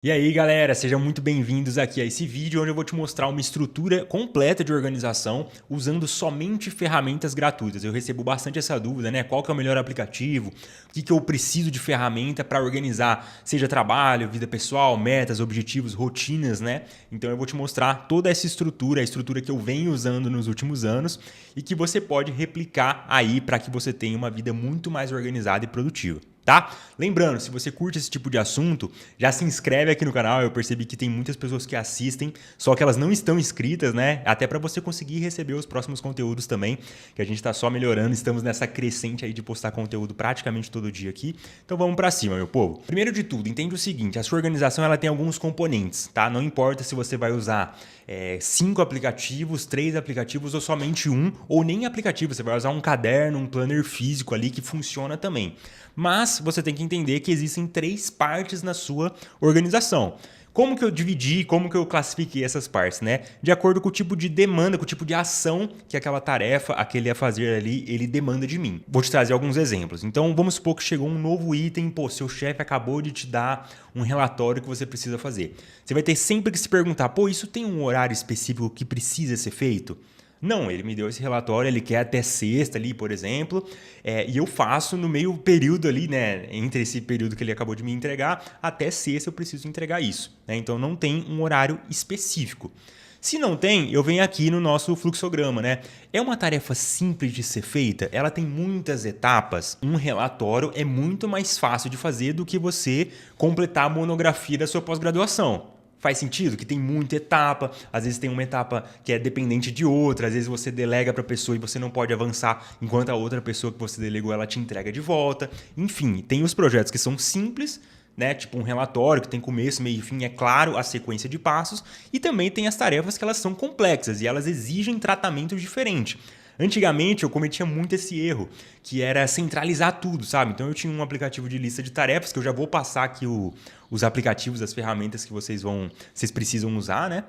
E aí galera, sejam muito bem-vindos aqui a esse vídeo onde eu vou te mostrar uma estrutura completa de organização usando somente ferramentas gratuitas. Eu recebo bastante essa dúvida, né? Qual que é o melhor aplicativo? O que eu preciso de ferramenta para organizar, seja trabalho, vida pessoal, metas, objetivos, rotinas, né? Então eu vou te mostrar toda essa estrutura, a estrutura que eu venho usando nos últimos anos e que você pode replicar aí para que você tenha uma vida muito mais organizada e produtiva. Tá? Lembrando, se você curte esse tipo de assunto, já se inscreve aqui no canal. Eu percebi que tem muitas pessoas que assistem, só que elas não estão inscritas, né? Até para você conseguir receber os próximos conteúdos também, que a gente tá só melhorando, estamos nessa crescente aí de postar conteúdo praticamente todo dia aqui. Então vamos para cima, meu povo. Primeiro de tudo, entende o seguinte, a sua organização ela tem alguns componentes, tá? Não importa se você vai usar 5 aplicativos, 3 aplicativos ou somente um, ou nem aplicativo, você vai usar um caderno, um planner físico ali que funciona também. Mas você tem que entender que existem 3 partes na sua organização. Como que eu dividi, como que eu classifiquei essas partes, né? De acordo com o tipo de demanda, com o tipo de ação que aquela tarefa, aquele a fazer ali, ele demanda de mim. Vou te trazer alguns exemplos. Então, vamos supor que chegou um novo item, pô, seu chefe acabou de te dar um relatório que você precisa fazer. Você vai ter sempre que se perguntar, pô, isso tem um horário específico que precisa ser feito? Não, ele me deu esse relatório, ele quer até sexta ali, por exemplo, e eu faço no meio período ali, né, entre esse período que ele acabou de me entregar, até sexta eu preciso entregar isso, né? Então não tem um horário específico. Se não tem, eu venho aqui no nosso fluxograma, né? É uma tarefa simples de ser feita, ela tem muitas etapas. Um relatório é muito mais fácil de fazer do que você completar a monografia da sua pós-graduação. Faz sentido que tem muita etapa, às vezes tem uma etapa que é dependente de outra, às vezes você delega para a pessoa e você não pode avançar enquanto a outra pessoa que você delegou ela te entrega de volta. Enfim, tem os projetos que são simples, né? Tipo um relatório que tem começo, meio e fim, é claro a sequência de passos, e também tem as tarefas que elas são complexas e elas exigem tratamento diferente. Antigamente eu cometia muito esse erro, que era centralizar tudo, sabe? Então eu tinha um aplicativo de lista de tarefas, que eu já vou passar aqui os aplicativos, as ferramentas que vocês precisam usar, né?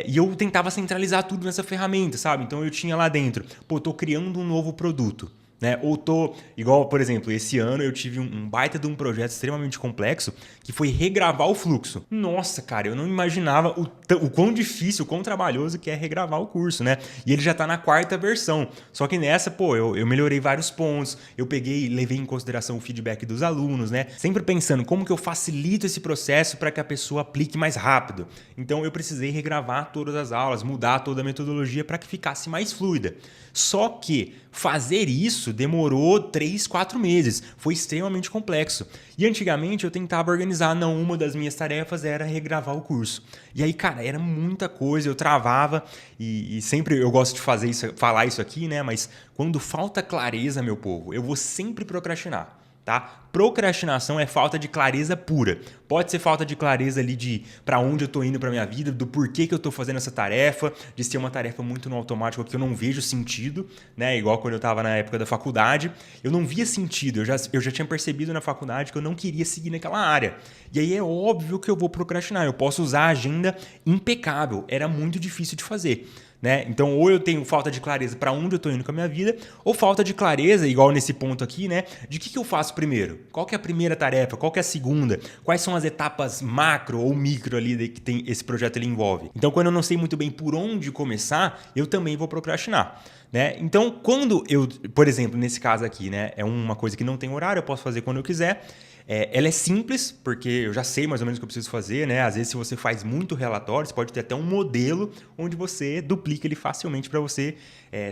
E eu tentava centralizar tudo nessa ferramenta, sabe? Então eu tinha lá dentro, pô, tô criando um novo produto. Né? Ou tô, igual, por exemplo, esse ano eu tive um baita de um projeto extremamente complexo que foi regravar o fluxo. Nossa, cara, eu não imaginava o quão difícil, o quão trabalhoso que é regravar o curso, né? E ele já tá na 4ª versão. Só que nessa, pô, eu melhorei vários pontos, eu peguei e levei em consideração o feedback dos alunos, né? Sempre pensando como que eu facilito esse processo para que a pessoa aplique mais rápido. Então eu precisei regravar todas as aulas, mudar toda a metodologia para que ficasse mais fluida. Só que fazer isso demorou 3, 4 meses. Foi extremamente complexo. E antigamente eu tentava organizar. Não, uma das minhas tarefas era regravar o curso. E aí, cara, era muita coisa, eu travava. E sempre eu gosto de fazer isso, falar isso aqui, né? Mas quando falta clareza, meu povo, eu vou sempre procrastinar. Tá? Procrastinação é falta de clareza pura. Pode ser falta de clareza ali de para onde eu tô indo para minha vida, do porquê que eu tô fazendo essa tarefa, de ser uma tarefa muito no automático que eu não vejo sentido, né? Igual quando eu tava na época da faculdade, eu não via sentido, eu já tinha percebido na faculdade que eu não queria seguir naquela área. E aí é óbvio que eu vou procrastinar, eu posso usar a agenda impecável, era muito difícil de fazer. Né? Então, ou eu tenho falta de clareza para onde eu estou indo com a minha vida, ou falta de clareza, igual nesse ponto aqui, né? De que eu faço primeiro? Qual que é a primeira tarefa? Qual que é a segunda? Quais são as etapas macro ou micro ali que tem esse projeto ele envolve? Então, quando eu não sei muito bem por onde começar, eu também vou procrastinar. Né? Então, quando eu, por exemplo, nesse caso aqui, né, é uma coisa que não tem horário, eu posso fazer quando eu quiser. Ela é simples, porque eu já sei mais ou menos o que eu preciso fazer, né? Às vezes, se você faz muito relatório, você pode ter até um modelo onde você duplica ele facilmente para você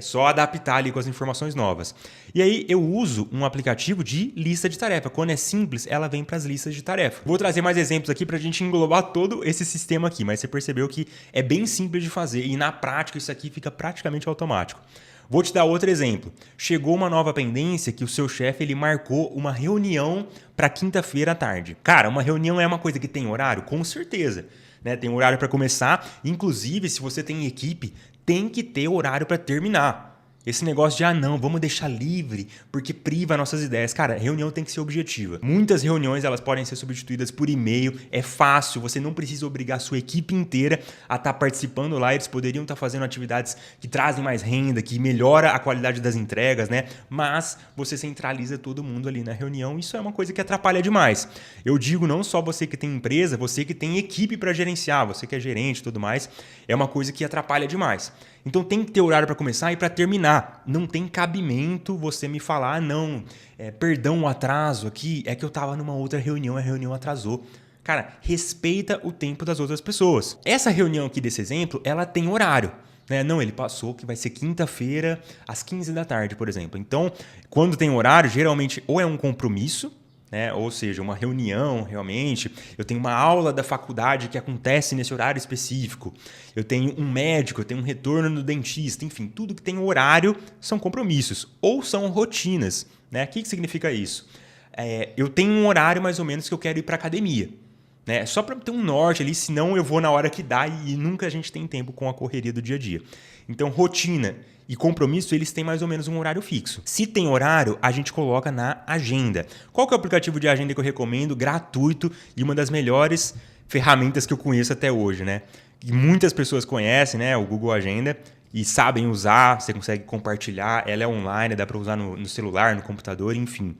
só adaptar ali com as informações novas. E aí, eu uso um aplicativo de lista de tarefa. Quando é simples, ela vem para as listas de tarefa. Vou trazer mais exemplos aqui para a gente englobar todo esse sistema aqui, mas você percebeu que é bem simples de fazer e na prática isso aqui fica praticamente automático. Vou te dar outro exemplo. Chegou uma nova pendência que o seu chefe ele marcou uma reunião para quinta-feira à tarde. Cara, uma reunião é uma coisa que tem horário? Com certeza. Né? Tem horário para começar. Inclusive, se você tem equipe, tem que ter horário para terminar. Esse negócio de, não, vamos deixar livre porque priva nossas ideias. Cara, reunião tem que ser objetiva. Muitas reuniões elas podem ser substituídas por e-mail. É fácil, você não precisa obrigar a sua equipe inteira a estar participando lá. Eles poderiam estar fazendo atividades que trazem mais renda, que melhora a qualidade das entregas, né? Mas você centraliza todo mundo ali na reunião. Isso é uma coisa que atrapalha demais. Eu digo não só você que tem empresa, você que tem equipe para gerenciar, você que é gerente e tudo mais, é uma coisa que atrapalha demais. Então tem que ter horário para começar e para terminar. Não tem cabimento você me falar, perdão o atraso aqui, é que eu estava numa outra reunião, a reunião atrasou. Cara, respeita o tempo das outras pessoas. Essa reunião aqui desse exemplo, ela tem horário. Não, ele passou que vai ser quinta-feira às 15 da tarde, por exemplo. Então, quando tem horário, geralmente ou é um compromisso, ou seja, uma reunião realmente, eu tenho uma aula da faculdade que acontece nesse horário específico, eu tenho um médico, eu tenho um retorno no dentista, enfim, tudo que tem horário são compromissos ou são rotinas. O que significa isso? Eu tenho um horário mais ou menos que eu quero ir para a academia. Só para ter um norte ali, senão eu vou na hora que dá e nunca a gente tem tempo com a correria do dia a dia. Então, rotina e compromisso, eles têm mais ou menos um horário fixo. Se tem horário, a gente coloca na agenda. Qual que é o aplicativo de agenda que eu recomendo? Gratuito e uma das melhores ferramentas que eu conheço até hoje, E muitas pessoas conhecem, o Google Agenda, e sabem usar, você consegue compartilhar, ela é online, dá para usar no celular, no computador, enfim.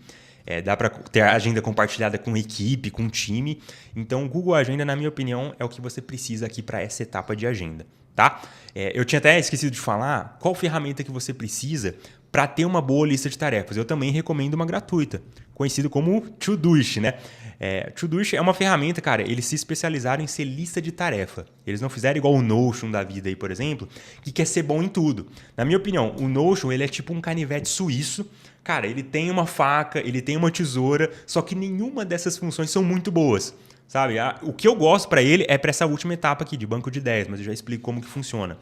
Dá para ter a agenda compartilhada com equipe, com time. Então, o Google Agenda, na minha opinião, é o que você precisa aqui para essa etapa de agenda. Tá? Eu tinha até esquecido de falar qual ferramenta que você precisa para ter uma boa lista de tarefas. Eu também recomendo uma gratuita, conhecido como Todoist, Todoist é uma ferramenta, cara, eles se especializaram em ser lista de tarefa. Eles não fizeram igual o Notion da vida aí, por exemplo, que quer ser bom em tudo. Na minha opinião, o Notion ele é tipo um canivete suíço. Cara, ele tem uma faca, ele tem uma tesoura, só que nenhuma dessas funções são muito boas. Sabe? O que eu gosto para ele é para essa última etapa aqui de banco de ideias, mas eu já explico como que funciona.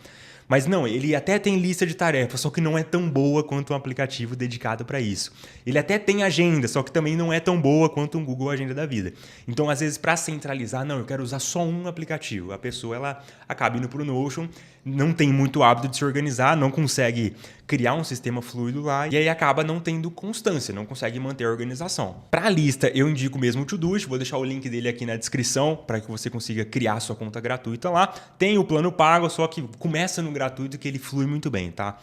Mas não, ele até tem lista de tarefas, só que não é tão boa quanto um aplicativo dedicado para isso. Ele até tem agenda, só que também não é tão boa quanto um Google Agenda da vida. Então, às vezes, para centralizar, não, eu quero usar só um aplicativo. A pessoa ela acaba indo para o Notion, não tem muito hábito de se organizar, não consegue criar um sistema fluido lá e aí acaba não tendo constância, não consegue manter a organização. Para a lista, eu indico mesmo o Todoist, vou deixar o link dele aqui na descrição para que você consiga criar sua conta gratuita lá. Tem o plano pago, só que começa no gratuito que ele flui muito bem, tá?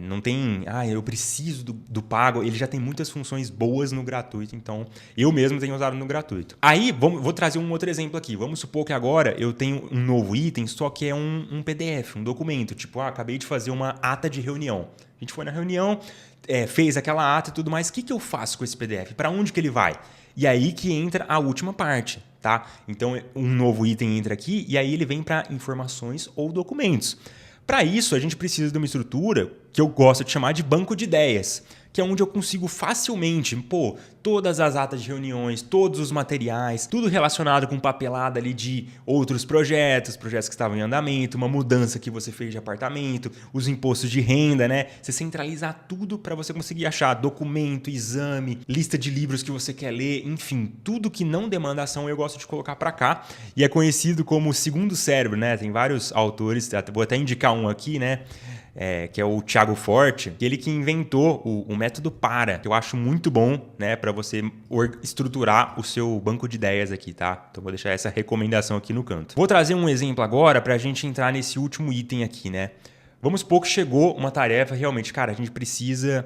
Não tem, eu preciso do pago, ele já tem muitas funções boas no gratuito, então eu mesmo tenho usado no gratuito. Aí, vou trazer um outro exemplo aqui. Vamos supor que agora eu tenho um novo item, só que é um PDF, um documento, tipo, acabei de fazer uma ata de reunião. A gente foi na reunião, fez aquela ata e tudo mais, o que eu faço com esse PDF? Para onde que ele vai? E aí que entra a última parte, tá? Então, um novo item entra aqui e aí ele vem para informações ou documentos. Para isso, a gente precisa de uma estrutura que eu gosto de chamar de banco de ideias, que é onde eu consigo facilmente, todas as atas de reuniões, todos os materiais, tudo relacionado com papelada ali de outros projetos que estavam em andamento, uma mudança que você fez de apartamento, os impostos de renda, Você centralizar tudo para você conseguir achar documento, exame, lista de livros que você quer ler, enfim, tudo que não demanda ação eu gosto de colocar para cá e é conhecido como o segundo cérebro, Tem vários autores, vou até indicar um aqui, que é o Thiago Forte, ele que inventou o método PARA, que eu acho muito bom, para você estruturar o seu banco de ideias aqui, tá? Então vou deixar essa recomendação aqui no canto. Vou trazer um exemplo agora para a gente entrar nesse último item aqui, Vamos supor que chegou uma tarefa, realmente, cara, a gente precisa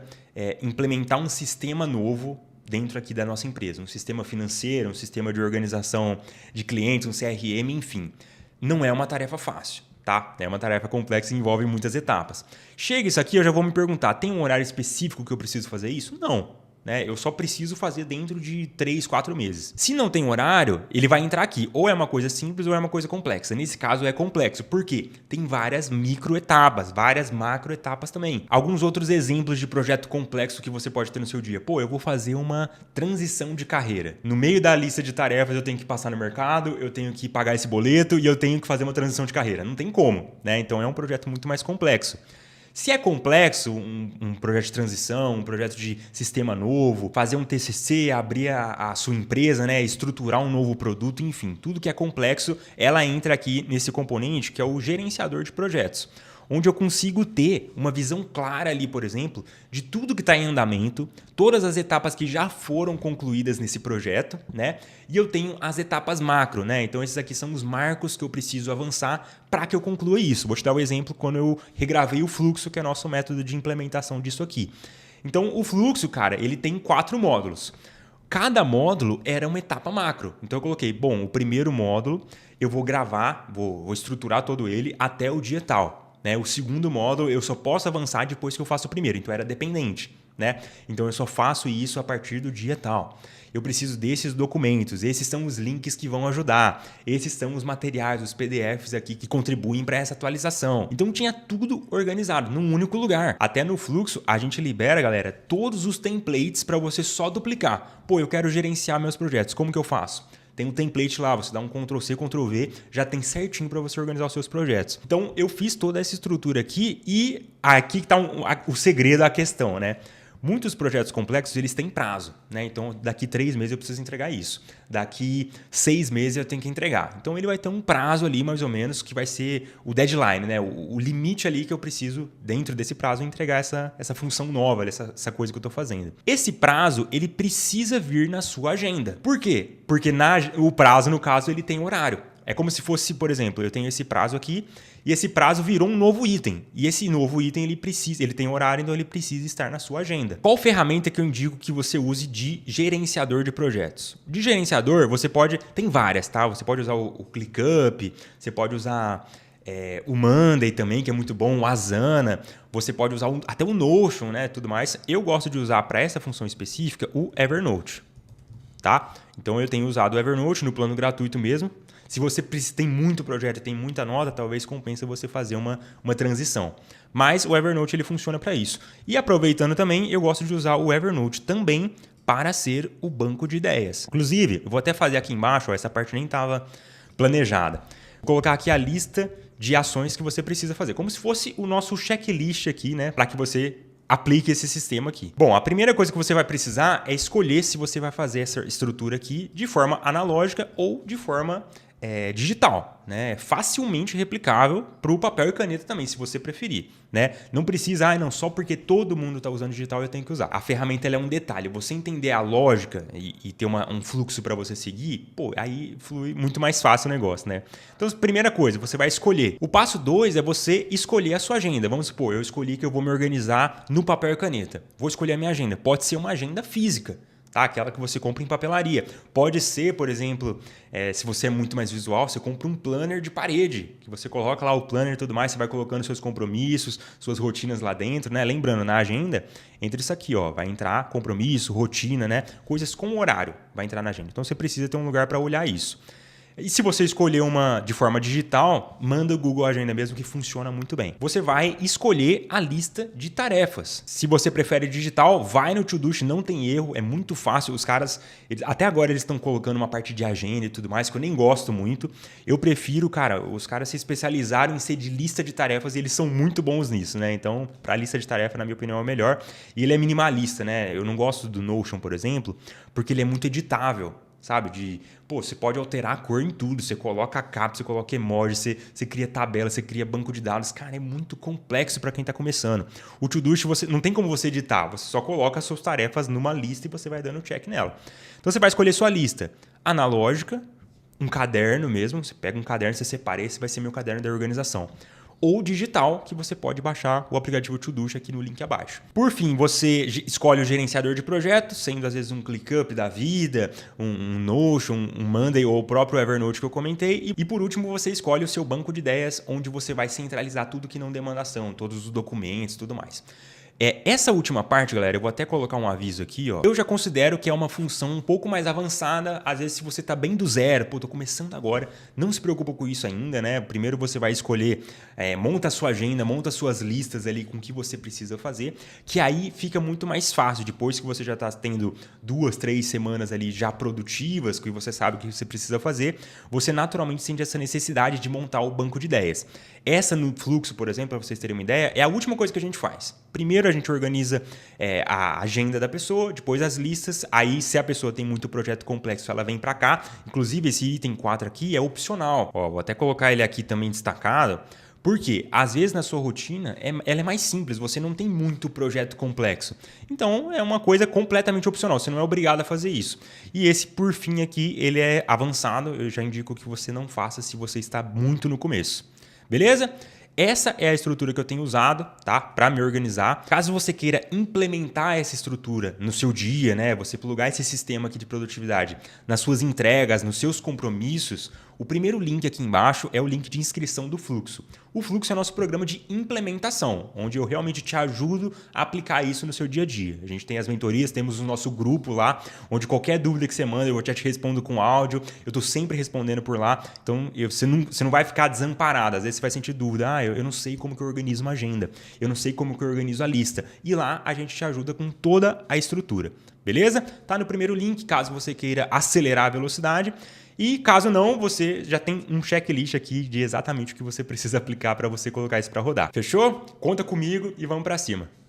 implementar um sistema novo dentro aqui da nossa empresa, um sistema financeiro, um sistema de organização de clientes, um CRM, enfim. Não é uma tarefa fácil. Tá? É uma tarefa complexa e envolve muitas etapas. Chega isso aqui, eu já vou me perguntar, tem um horário específico que eu preciso fazer isso? Não. Eu só preciso fazer dentro de 3, 4 meses. Se não tem horário, ele vai entrar aqui. Ou é uma coisa simples ou é uma coisa complexa. Nesse caso é complexo. Por quê? Tem várias microetapas, várias macroetapas também. Alguns outros exemplos de projeto complexo que você pode ter no seu dia. Eu vou fazer uma transição de carreira. No meio da lista de tarefas eu tenho que passar no mercado, eu tenho que pagar esse boleto e eu tenho que fazer uma transição de carreira. Não tem como, Então é um projeto muito mais complexo. Se é complexo, um projeto de transição, um projeto de sistema novo, fazer um TCC, abrir a sua empresa, estruturar um novo produto, enfim, tudo que é complexo, ela entra aqui nesse componente que é o gerenciador de projetos. onde eu consigo ter uma visão clara ali, por exemplo, de tudo que está em andamento, todas as etapas que já foram concluídas nesse projeto, né? E eu tenho as etapas macro, né? Então esses aqui são os marcos que eu preciso avançar para que eu conclua isso. Vou te dar um exemplo quando eu regravei o fluxo, que é nosso método de implementação disso aqui. Então o fluxo, cara, ele tem 4 módulos. Cada módulo era uma etapa macro. Então eu coloquei, bom, o primeiro módulo eu vou gravar, vou estruturar todo ele até o dia tal. Né? O segundo módulo eu só posso avançar depois que eu faço o primeiro. Então era dependente. Né? Então eu só faço isso a partir do dia tal. Eu preciso desses documentos, esses são os links que vão ajudar, esses são os materiais, os PDFs aqui que contribuem para essa atualização. Então tinha tudo organizado num único lugar. Até no fluxo a gente libera, galera, todos os templates para você só duplicar. Pô, eu quero gerenciar meus projetos, como que eu faço? Tem um template lá, você dá um Ctrl+C, Ctrl+V, já tem certinho para você organizar os seus projetos. Então eu fiz toda essa estrutura aqui e aqui está o segredo da questão, né? Muitos projetos complexos, eles têm prazo, né? Então, daqui 3 meses eu preciso entregar isso. Daqui 6 meses eu tenho que entregar. Então, ele vai ter um prazo ali, mais ou menos, que vai ser o deadline, né? O limite ali que eu preciso, dentro desse prazo, entregar essa função nova, essa coisa que eu estou fazendo. Esse prazo, ele precisa vir na sua agenda. Por quê? Porque o prazo, no caso, ele tem horário. É como se fosse, por exemplo, eu tenho esse prazo aqui e esse prazo virou um novo item. E esse novo item, ele tem horário, então ele precisa estar na sua agenda. Qual ferramenta que eu indico que você use de gerenciador de projetos? De gerenciador, você pode... Tem várias, tá? Você pode usar o ClickUp, você pode usar o Monday também, que é muito bom, o Asana. Você pode usar até o Notion, né? Tudo mais. Eu gosto de usar para essa função específica o Evernote. Tá? Então eu tenho usado o Evernote no plano gratuito mesmo. Se você tem muito projeto e tem muita nota, talvez compensa você fazer uma transição. Mas o Evernote ele funciona para isso. E aproveitando também, eu gosto de usar o Evernote também para ser o banco de ideias. Inclusive, eu vou até fazer aqui embaixo, ó, essa parte nem estava planejada. Vou colocar aqui a lista de ações que você precisa fazer, como se fosse o nosso checklist aqui, né, para que você aplique esse sistema aqui. Bom, a primeira coisa que você vai precisar é escolher se você vai fazer essa estrutura aqui de forma analógica ou de forma digital, né? Facilmente replicável para o papel e caneta também, se você preferir, né? Não precisa, não, só porque todo mundo está usando digital eu tenho que usar. A ferramenta ela é um detalhe. Você entender a lógica e ter um fluxo para você seguir, pô, aí flui muito mais fácil o negócio, né? Então, primeira coisa, você vai escolher. O passo 2 é você escolher a sua agenda. Vamos supor, eu escolhi que eu vou me organizar no papel e caneta. Vou escolher a minha agenda. Pode ser uma agenda física. Tá? Aquela que você compra em papelaria. Pode ser, por exemplo, se você é muito mais visual, você compra um planner de parede, que você coloca lá o planner e tudo mais, você vai colocando seus compromissos, suas rotinas lá dentro, né? Lembrando, na agenda, entra isso aqui, ó, vai entrar compromisso, rotina, né? Coisas com horário vai entrar na agenda. Então você precisa ter um lugar para olhar isso. E se você escolher uma de forma digital, manda o Google Agenda mesmo, que funciona muito bem. Você vai escolher a lista de tarefas. Se você prefere digital, vai no Todoist, não tem erro, é muito fácil. Os caras, até agora eles estão colocando uma parte de agenda e tudo mais, que eu nem gosto muito. Eu prefiro, cara, os caras se especializaram em ser de lista de tarefas e eles são muito bons nisso, né? Então, para lista de tarefa, na minha opinião, é o melhor. E ele é minimalista, né? Eu não gosto do Notion, por exemplo, porque ele é muito editável. Sabe? Você pode alterar a cor em tudo. Você coloca a capa, você coloca emoji, você cria tabela, você cria banco de dados. Cara, é muito complexo para quem está começando. O Todoist, não tem como você editar. Você só coloca as suas tarefas numa lista e você vai dando check nela. Então, você vai escolher sua lista analógica, um caderno mesmo. Você pega um caderno, você separa. Esse vai ser meu caderno da organização. Ou digital, que você pode baixar o aplicativo Todoist aqui no link abaixo. Por fim, você escolhe o gerenciador de projetos, sendo às vezes um ClickUp da vida, um Notion, um Monday ou o próprio Evernote que eu comentei. E por último, você escolhe o seu banco de ideias, onde você vai centralizar tudo que não demanda ação, todos os documentos e tudo mais. Essa última parte, galera, eu vou até colocar um aviso aqui, ó. Eu já considero que é uma função um pouco mais avançada. Às vezes, se você tá bem do zero, tô começando agora, não se preocupa com isso ainda, né? Primeiro você vai escolher, monta a sua agenda, monta as suas listas ali com o que você precisa fazer, que aí fica muito mais fácil. Depois que você já tá tendo 2, 3 semanas ali já produtivas, que você sabe o que você precisa fazer, você naturalmente sente essa necessidade de montar o banco de ideias. Essa no fluxo, por exemplo, para vocês terem uma ideia, é a última coisa que a gente faz. Primeiro a gente organiza a agenda da pessoa, depois as listas. Aí, se a pessoa tem muito projeto complexo, ela vem para cá. Inclusive, esse item 4 aqui é opcional. Ó, vou até colocar ele aqui também destacado, Por quê? Às vezes na sua rotina ela é mais simples, você não tem muito projeto complexo. Então é uma coisa completamente opcional, você não é obrigado a fazer isso. E esse, por fim, aqui, ele é avançado, eu já indico que você não faça se você está muito no começo. Beleza? Essa é a estrutura que eu tenho usado, tá? Para me organizar. Caso você queira implementar essa estrutura no seu dia, né? Você plugar esse sistema aqui de produtividade nas suas entregas, nos seus compromissos, o primeiro link aqui embaixo é o link de inscrição do Fluxo. O Fluxo é nosso programa de implementação, onde eu realmente te ajudo a aplicar isso no seu dia a dia. A gente tem as mentorias, temos o nosso grupo lá, onde qualquer dúvida que você manda, eu já te respondo com áudio. Eu estou sempre respondendo por lá. Então, você não vai ficar desamparado. Às vezes você vai sentir dúvida. Eu não sei como que eu organizo uma agenda. Eu não sei como que eu organizo a lista. E lá a gente te ajuda com toda a estrutura. Beleza? Tá no primeiro link, caso você queira acelerar a velocidade. E caso não, você já tem um checklist aqui de exatamente o que você precisa aplicar para você colocar isso para rodar. Fechou? Conta comigo e vamos para cima.